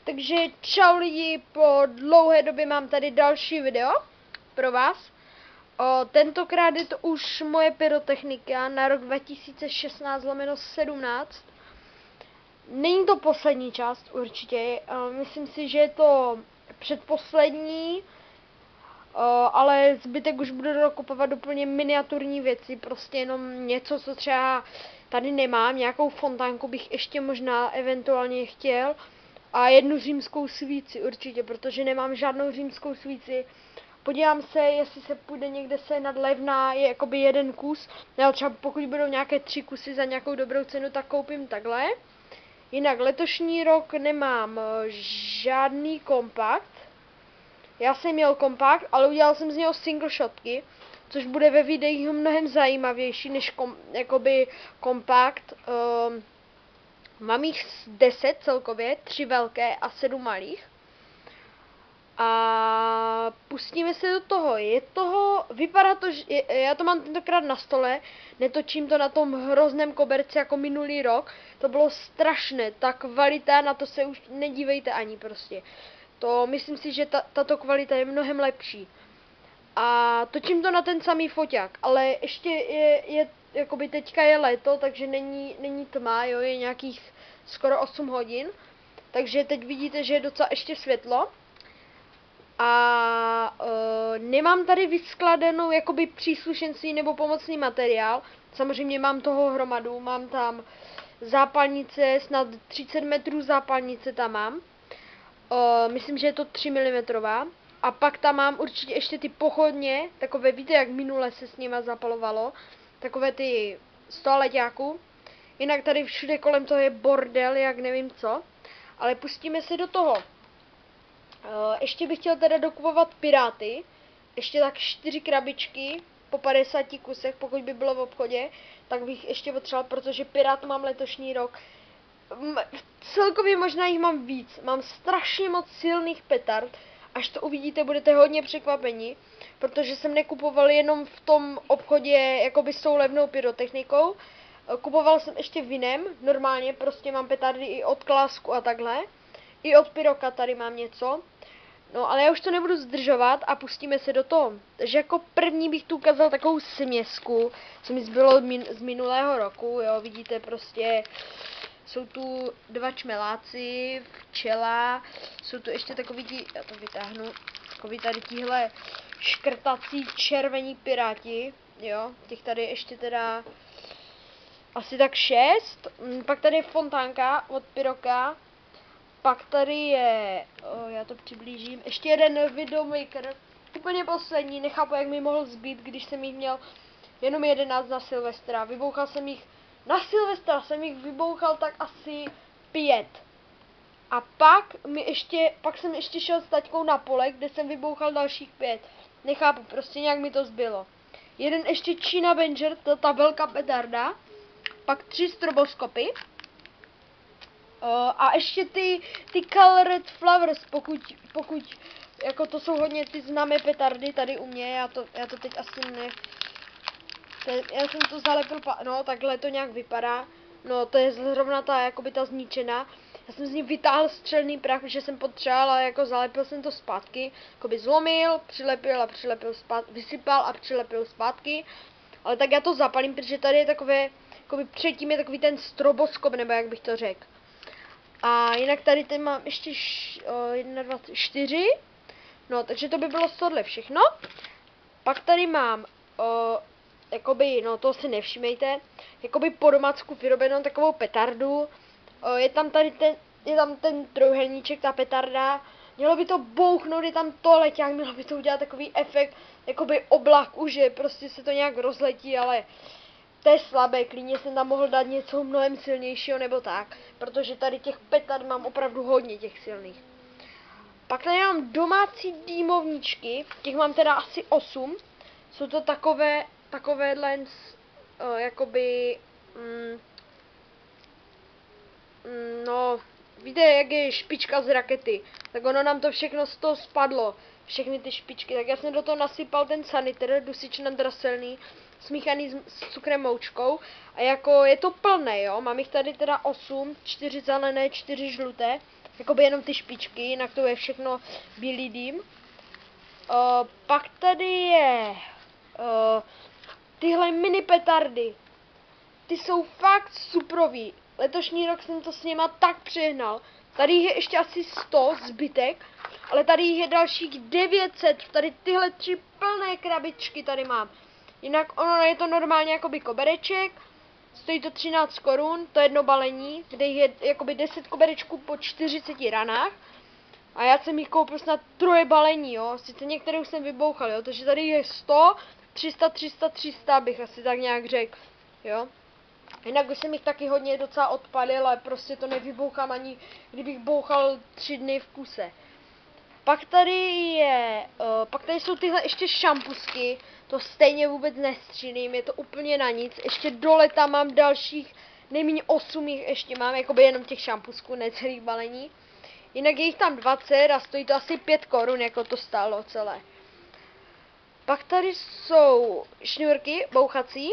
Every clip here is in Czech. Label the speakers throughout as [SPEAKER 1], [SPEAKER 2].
[SPEAKER 1] Takže čau lidi, po dlouhé době mám tady další video pro vás. Tentokrát je to už moje pyrotechnika na rok 2016/17. Není to poslední část určitě, myslím si, že je to předposlední, ale zbytek už budu dokupovat úplně miniaturní věci, prostě jenom něco, co třeba tady nemám, nějakou fontánku bych ještě možná eventuálně chtěl. A jednu římskou svíci určitě, protože nemám žádnou římskou svíci. Podívám se, jestli se půjde někde sehnat levná, je jakoby jeden kus. Já třeba pokud budou nějaké 3 kusy za nějakou dobrou cenu, tak koupím takhle. Jinak letošní rok nemám žádný kompakt. Já jsem měl kompakt, ale udělal jsem z něho single shotky, což bude ve videích mnohem zajímavější než kompakt. Mám jich 10 celkově, 3 velké a 7 malých. A pustíme se do toho. Vypadá to, že já to mám tentokrát na stole, netočím to na tom hrozném koberci jako minulý rok. To bylo strašné, ta kvalita, na to se už nedívejte ani prostě. To myslím si, že tato kvalita je mnohem lepší. A točím to na ten samý foťák, ale ještě jakoby teďka je léto, takže není tma, jo, je nějakých skoro 8 hodin. Takže teď vidíte, že je docela ještě světlo. A nemám tady vyskladenou jakoby příslušenství nebo pomocný materiál. Samozřejmě mám toho hromadu, mám tam zápalnice, snad 30 metrů zápalnice tam mám. Myslím, že je to 3 mm. A pak tam mám určitě ještě ty pochodně, takové, víte, jak minule se s nima zapalovalo, takové ty z toaleťáků. Jinak tady všude kolem toho je bordel, jak nevím co. Ale pustíme se do toho. Ještě bych chtěl teda dokupovat piráty. Ještě tak 4 krabičky po 50 kusech, pokud by bylo v obchodě, tak bych ještě potřeboval, protože pirát mám letošní rok. Celkově možná jich mám víc. Mám strašně moc silných petard. Až to uvidíte, budete hodně překvapeni, protože jsem nekupoval jenom v tom obchodě jakoby s tou levnou pyrotechnikou. Kupoval jsem ještě v jiném, normálně prostě mám petardy i od Klásku a takhle. I od Pyroka tady mám něco. No ale já už to nebudu zdržovat a pustíme se do toho. Takže jako první bych tu ukázal takovou směsku, co mi zbylo z minulého roku, jo, vidíte prostě. Jsou tu 2 čmeláci, včela, jsou tu ještě takový ti, já to vytáhnu, takový tady tihle škrtací červení piráti, jo, těch tady ještě teda asi tak 6, pak tady je fontánka od Pyroka, pak tady je, já to přiblížím, ještě jeden Widowmaker, úplně poslední, nechápu, jak mi mohl zbýt, když jsem jich měl jenom 11 na Silvestra, vybouchal jsem jich. Na Silvestra jsem jich vybouchal tak asi 5. A pak jsem ještě šel s taťkou na pole, kde jsem vybouchal dalších 5. Nechápu, prostě nějak mi to zbylo. Jeden ještě China Banger, to ta velká petarda. Pak 3 stroboskopy. A ještě ty Colored Flowers, pokud jako to jsou hodně ty známé petardy tady u mě, já to teď asi ne. Já jsem to zalepil, no takhle to nějak vypadá, no to je zrovna ta, jakoby ta zničená. Já jsem z ní vytáhl střelný prach, protože jsem potřeboval, ale jako zalepil jsem to zpátky, jakoby zlomil, přilepil a přilepil zpátky, vysypal a přilepil zpátky. Ale tak já to zapalím, protože tady je takové, jakoby předtím je takový ten stroboskop, nebo jak bych to řekl. A jinak tady ten mám ještě 1, 2, 4, no takže to by bylo z tohle všechno. Pak tady mám, jakoby, no to si nevšimejte, jakoby po domácku vyrobenou takovou petardu. Je tam ten trojúhelníček, ta petarda. Mělo by to bouchnout, je tam to leťák, mělo by to udělat takový efekt, jakoby oblaku, že prostě se to nějak rozletí, ale to je slabé, klidně jsem tam mohl dát něco mnohem silnějšího nebo tak, protože tady těch petard mám opravdu hodně těch silných. Pak tady mám domácí dýmovničky, těch mám teda asi 8, jsou to takovéhle, jakoby, no, víte, jak je špička z rakety, tak ono nám to všechno z toho spadlo, všechny ty špičky, tak já jsem do toho nasypal ten saniter, dusič nadraselný, smíchaný s cukrem moučkou a jako je to plné, jo, mám jich tady teda 8, 4 zelené, 4 žluté, jakoby jenom ty špičky, jinak to je všechno bílý dým. Pak tady je tyhle mini petardy, ty jsou fakt suprový, letošní rok jsem to s nima tak přehnal, tady je ještě asi 100 zbytek, ale tady je dalších 900, tady tyhle 3 plné krabičky tady mám. Jinak ono je to normálně jakoby kobereček, stojí to 13 korun, to jedno balení, kde je jakoby 10 koberečků po 40 ranách. A já jsem jich koupil snad 3 balení, jo, sice některé už jsem vybouchal, jo, takže tady je 100, 300, 300, 300 bych asi tak nějak řekl, jo. Jinak už jsem jich taky hodně docela odpalil, ale prostě to nevybouchám ani kdybych bouchal 3 dny v kuse. Pak tady jsou tyhle ještě šampusky, to stejně vůbec nestřílím, je to úplně na nic. Ještě dole tam mám dalších, nejméně 8 jich ještě mám, jakoby jenom těch šampusků, ne celých balení. Jinak je jich tam 20 a stojí to asi 5 korun, jako to stálo celé. Pak tady jsou šňůrky bouchací,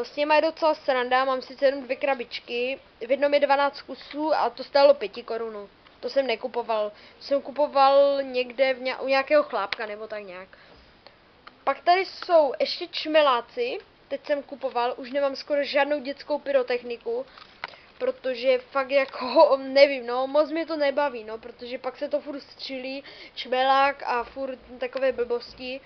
[SPEAKER 1] s něma je docela sranda, mám sice jenom 2 krabičky, v jednom je 12 kusů a to stálo 5 korun. To jsem nekupoval, jsem kupoval někde u nějakého chlápka nebo tak nějak. Pak tady jsou ještě čmeláci, teď jsem kupoval, už nemám skoro žádnou dětskou pyrotechniku, protože fakt jako, nevím, no, moc mě to nebaví, no, protože pak se to furt střílí, čmelák a furt takové blbosti.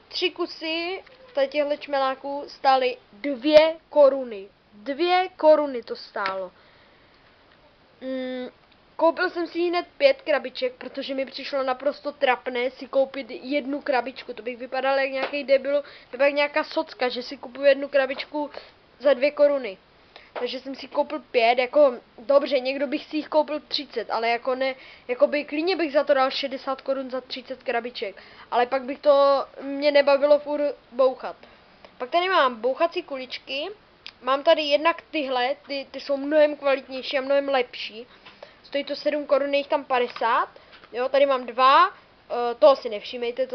[SPEAKER 1] 3 kusy těchto čmeláků stály 2 koruny. 2 koruny to stálo. Koupil jsem si hned 5 krabiček, protože mi přišlo naprosto trapné si koupit 1 krabičku. To bych vypadal jak nějaký debil, nebo jak nějaká socka, že si kupuju 1 krabičku za 2 koruny. Takže jsem si koupil 5, jako dobře, někdo bych si jich koupil 30, ale jako ne, jako by klidně bych za to dal 60 korun za 30 krabiček. Ale pak bych to, mě nebavilo furt bouchat. Pak tady mám bouchací kuličky, mám tady jednak tyhle, ty jsou mnohem kvalitnější a mnohem lepší. Stojí to 7 korun, je jich tam 50, jo, tady mám 2, toho si nevšímejte,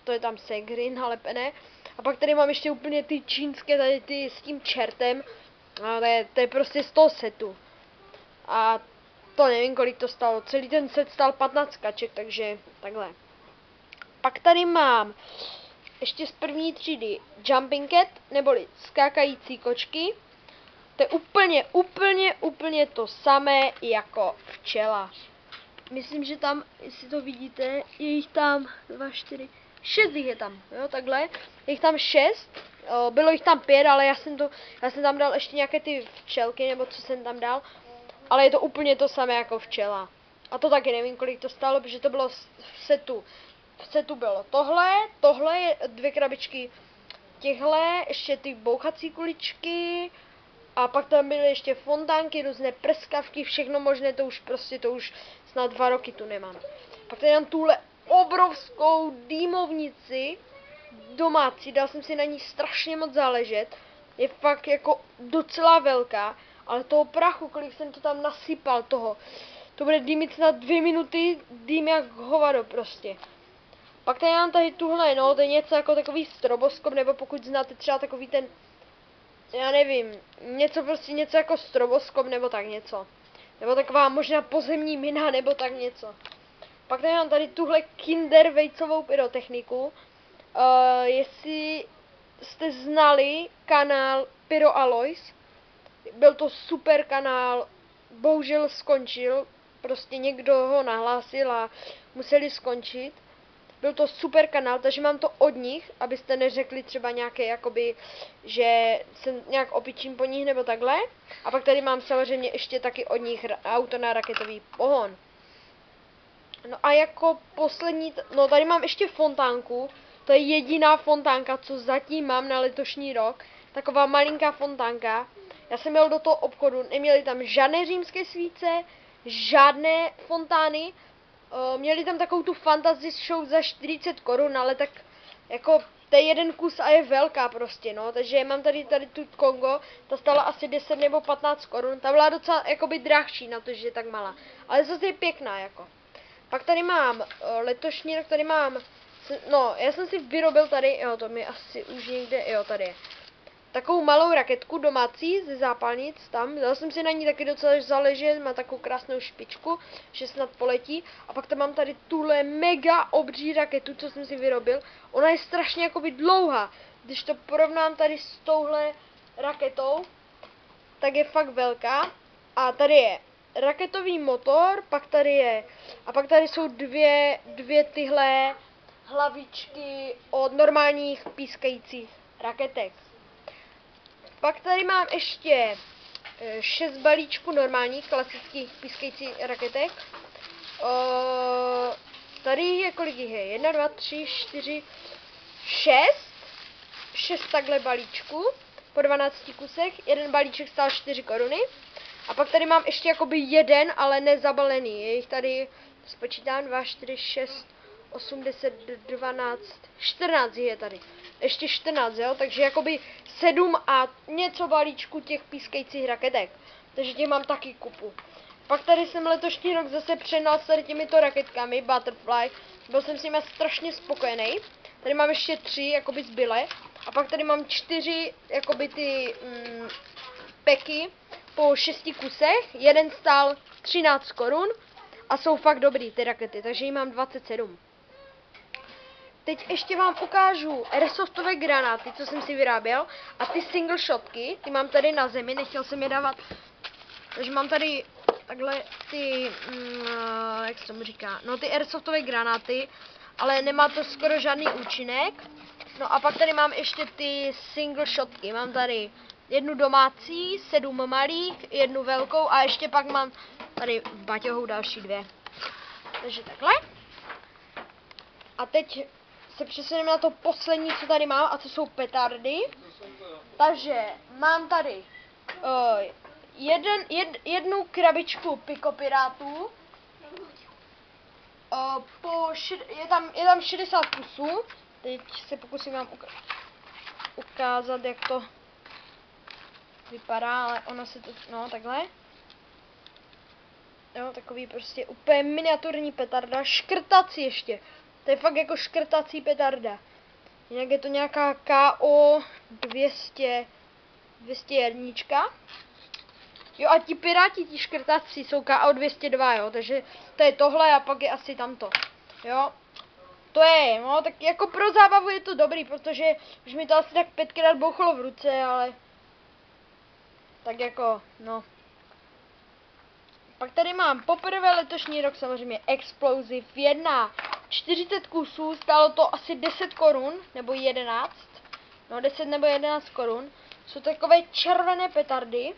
[SPEAKER 1] to je tam segrin nalepené. A pak tady mám ještě úplně ty čínské, tady ty s tím čertem, a to je prostě z toho setu. A to nevím, kolik to stalo, celý ten set stál 15 kaček, takže takhle. Pak tady mám ještě z první třídy Jumping Cat, neboli skákající kočky. To je úplně to samé jako včela. Myslím, že tam, jestli to vidíte, je jich tam 2, 4, 6 jich je tam, jo, takhle. Je jich tam 6, bylo jich tam 5, ale já jsem tam dal ještě nějaké ty včelky, nebo co jsem tam dal. Ale je to úplně to samé jako včela. A to taky nevím, kolik to stálo, protože to bylo v setu. V setu bylo tohle je 2 krabičky těhle, ještě ty bouchací kuličky. A pak tam byly ještě fontánky, různé prskavky, všechno možné, to už snad 2 roky tu nemám. Pak tady mám tuhle obrovskou dýmovnici domácí, dal jsem si na ní strašně moc záležet. Je fakt jako docela velká, ale toho prachu, kolik jsem to tam nasypal toho, to bude dýmit snad 2 minuty, dým jak hovado prostě. Pak tady mám tady tuhle, no, to je něco jako takový stroboskop, nebo pokud znáte třeba takový ten, já nevím, něco jako stroboskop, nebo tak něco. Nebo taková možná pozemní mina, nebo tak něco. Pak tady mám tady tuhle Kinder vejcovou pyrotechniku. Jestli jste znali kanál Pyro Alois, byl to super kanál, bohužel skončil, prostě někdo ho nahlásil a museli skončit. Byl to super kanál, takže mám to od nich, abyste neřekli třeba nějaké, jakoby, že se nějak opičím po nich nebo takhle. A pak tady mám samozřejmě ještě taky od nich auto na raketový pohon. No a jako poslední, no tady mám ještě fontánku, to je jediná fontánka, co zatím mám na letošní rok. Taková malinká fontánka. Já jsem jel do toho obchodu, neměli tam žádné římské svíce, žádné fontány. Měli tam takovou tu fantasy show za 40 korun, ale tak jako to je jeden kus a je velká prostě, no. Takže mám tady tu Kongo, ta stála asi 10 nebo 15 korun, ta byla docela jakoby drahší na to, že je tak malá, ale zase je pěkná jako. Pak tady mám letošní rok, tady mám No, já jsem si vyrobil tady, jo, to mi asi už někde, jo, tady je. Takovou malou raketku domácí ze zápalnic tam, dal jsem si na ní taky docela záležet, má takovou krásnou špičku, že snad poletí. A pak tam mám tady tuhle mega obří raketu, co jsem si vyrobil. Ona je strašně jakoby dlouhá, když to porovnám tady s touhle raketou, tak je fakt velká. A tady je raketový motor, pak tady je, a pak tady jsou dvě tyhle hlavičky od normálních pískajících raketek. Pak tady mám ještě 6 balíčků normálních klasických pískajících raketek. Tady je kolik jich je? 1, 2, 3, 4, 6 takhle balíčků po 12 kusech. Jeden balíček stál 4 koruny. A pak tady mám ještě jakoby jeden, ale nezabalený. Je jich tady, spočítám, 2, 4, 6, 8, 10, 12, 14 je tady. Ještě 14, jo, takže jakoby 7 a něco balíčku těch pískajících raketek. Takže těch mám taky kupu. Pak tady jsem letošní rok zase přenal s tady těmito raketkami, Butterfly. Byl jsem s nimi strašně spokojený. Tady mám ještě 3, jakoby zbyle. A pak tady mám 4, jakoby ty peky po 6 kusech. Jeden stál 13 korun a jsou fakt dobrý ty rakety, takže jich mám 27. Teď ještě vám ukážu airsoftové granáty, co jsem si vyráběl, a ty single shotky, ty mám tady na zemi, nechtěl jsem je dávat, takže mám tady takhle ty, jak se tomu říká, no ty airsoftové granáty, ale nemá to skoro žádný účinek. No a pak tady mám ještě ty single shotky, mám tady jednu domácí, 7 malých, jednu velkou a ještě pak mám tady v baťohu další 2. Takže takhle. A teď se přesuneme na to poslední, co tady mám, a to jsou petardy. Takže mám tady jednu krabičku pikopirátů. Je tam 60 kusů. Teď se pokusím vám ukázat, jak to vypadá, ale ono se to, no takhle. Jo, takový prostě úplně miniaturní petarda, škrtací ještě. To je fakt jako škrtací petarda. Jinak je to nějaká KO 201. Jo, a ti piráti, ti škrtací, jsou KO 202, jo, takže to je tohle a pak je asi tamto. Jo, to je, no, tak jako pro zábavu je to dobrý, protože už mi to asi tak 5krát bouchlo v ruce, ale tak jako, no. Pak tady mám poprvé letošní rok samozřejmě Explosive 1. 40 kusů, stálo to asi 10 korun, nebo 11. No 10 nebo 11 korun. Jsou takové červené petardy.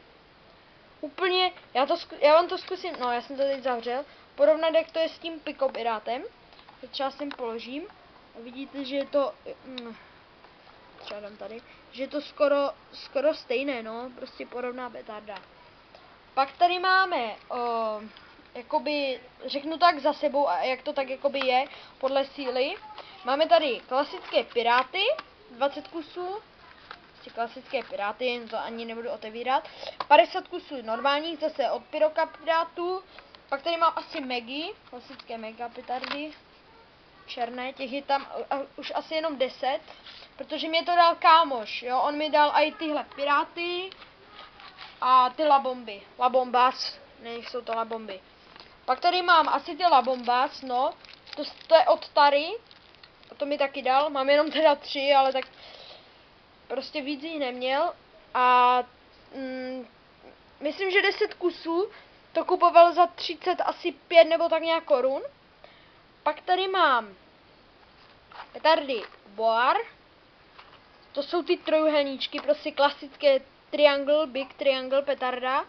[SPEAKER 1] Úplně, já vám to zkusím, no já jsem to teď zavřel. Porovnat, jak to je s tím pikopirátem. To třeba sem položím. A vidíte, že je to, třeba dám tady, že je to skoro stejné, no. Prostě podobná petarda. Pak tady máme, jakoby, řeknu tak za sebou, a jak to tak jakoby je, podle síly. Máme tady klasické piráty, 20 kusů, klasické piráty, to ani nebudu otevírat. 50 kusů normálních, zase od Pyroka pirátů. Pak tady mám asi Megy, klasické mega petardy, černé, těch je tam už asi jenom 10, protože mě to dal kámoš, jo, on mi dal i tyhle piráty a ty labomby, labombas, ne, jsou to labomby. Pak tady mám asi ty labombas, no, to je od Tary, to mi taky dal, mám jenom teda 3, ale tak prostě víc jí neměl a myslím, že 10 kusů to kupoval za 30, asi 5 nebo tak nějak korun. Pak tady mám petardy Boar, to jsou ty trojuhelníčky, prostě klasické triangle, big triangle petarda,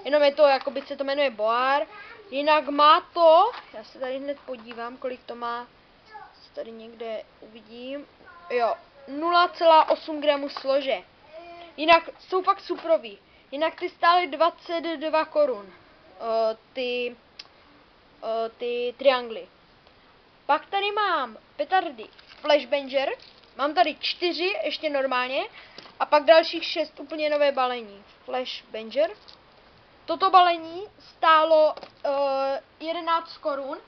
[SPEAKER 1] jenom je to, jakoby se to jmenuje Boar. Jinak má to, já se tady hned podívám, kolik to má, tady někde uvidím, jo, 0,8 gramů slože. Jinak jsou fakt suprový. Jinak ty stály 22 korun. Ty triangly. Pak tady mám petardy Flashbanger. Mám tady 4 ještě normálně. A pak dalších 6 úplně nové balení. Flashbanger. Toto balení stálo 11 korun.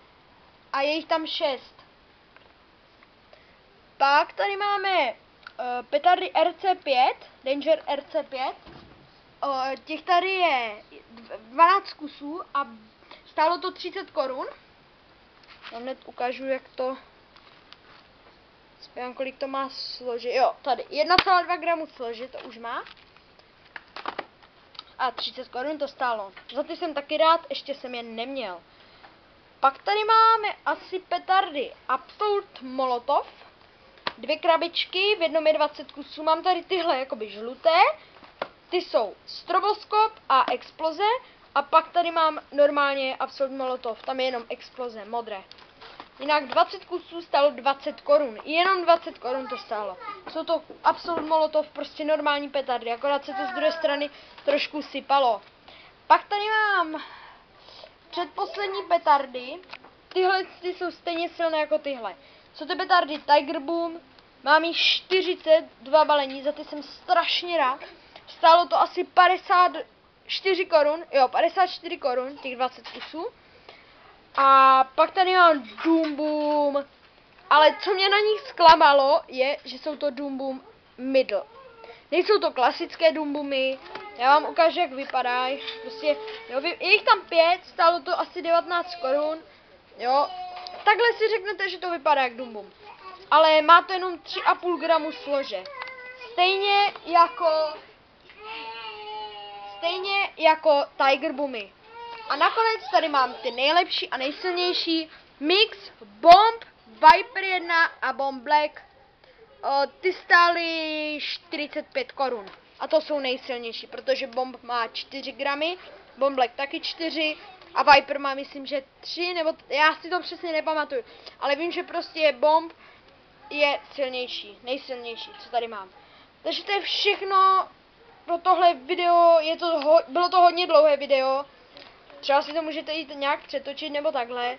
[SPEAKER 1] A je jich tam 6. Pak tady máme petardy RC5, Danger RC5. Těch tady je 12 kusů a stálo to 30 korun. Já hned ukážu, jak to... Spěvám, kolik to má složit. Jo, tady 1,2 gramu složit, to už má. A 30 korun to stálo. Za ty jsem taky rád, ještě jsem je neměl. Pak tady máme asi petardy Absolut Molotov. 2 krabičky, v jednom je 20 kusů. Mám tady tyhle jakoby žluté. Ty jsou stroboskop a exploze. A pak tady mám normálně Absolut Molotov. Tam je jenom exploze, modré. Jinak 20 kusů stálo 20 korun. Jenom 20 korun to stálo. Jsou to Absolut Molotov, prostě normální petardy. Akorát se to z druhé strany trošku sypalo. Pak tady mám předposlední petardy. Tyhle ty jsou stejně silné jako tyhle. Jsou to petardy Tiger Boom. Mám jich 42 balení, za ty jsem strašně rád. Stálo to asi 54 korun. Jo, 54 korun, těch 20 kusů. A pak tady mám Doom Boom. Ale co mě na nich zklamalo, je, že jsou to Doom Boom Middle. Nejsou to klasické Doom Boomy. Já vám ukážu, jak vypadají. Prostě, jo, je jich tam 5, stálo to asi 19 korun. Jo, takhle si řeknete, že to vypadá jak Doom Boom. Ale má to jenom 3,5 gramu slože. Stejně jako Tiger Boomy. A nakonec tady mám ty nejlepší a nejsilnější Mix, Bomb, Viper 1 a Bomb Black. Ty stály 45 korun. A to jsou nejsilnější, protože Bomb má 4 gramy, Bomb Black taky 4 a Viper má myslím, že 3, nebo já si to přesně nepamatuju. Ale vím, že prostě Bomb je silnější, nejsilnější, co tady mám. Takže to je všechno pro tohle video, bylo to hodně dlouhé video. Třeba si to můžete jít nějak přetočit nebo takhle.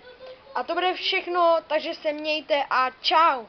[SPEAKER 1] A to bude všechno, takže se mějte a čau.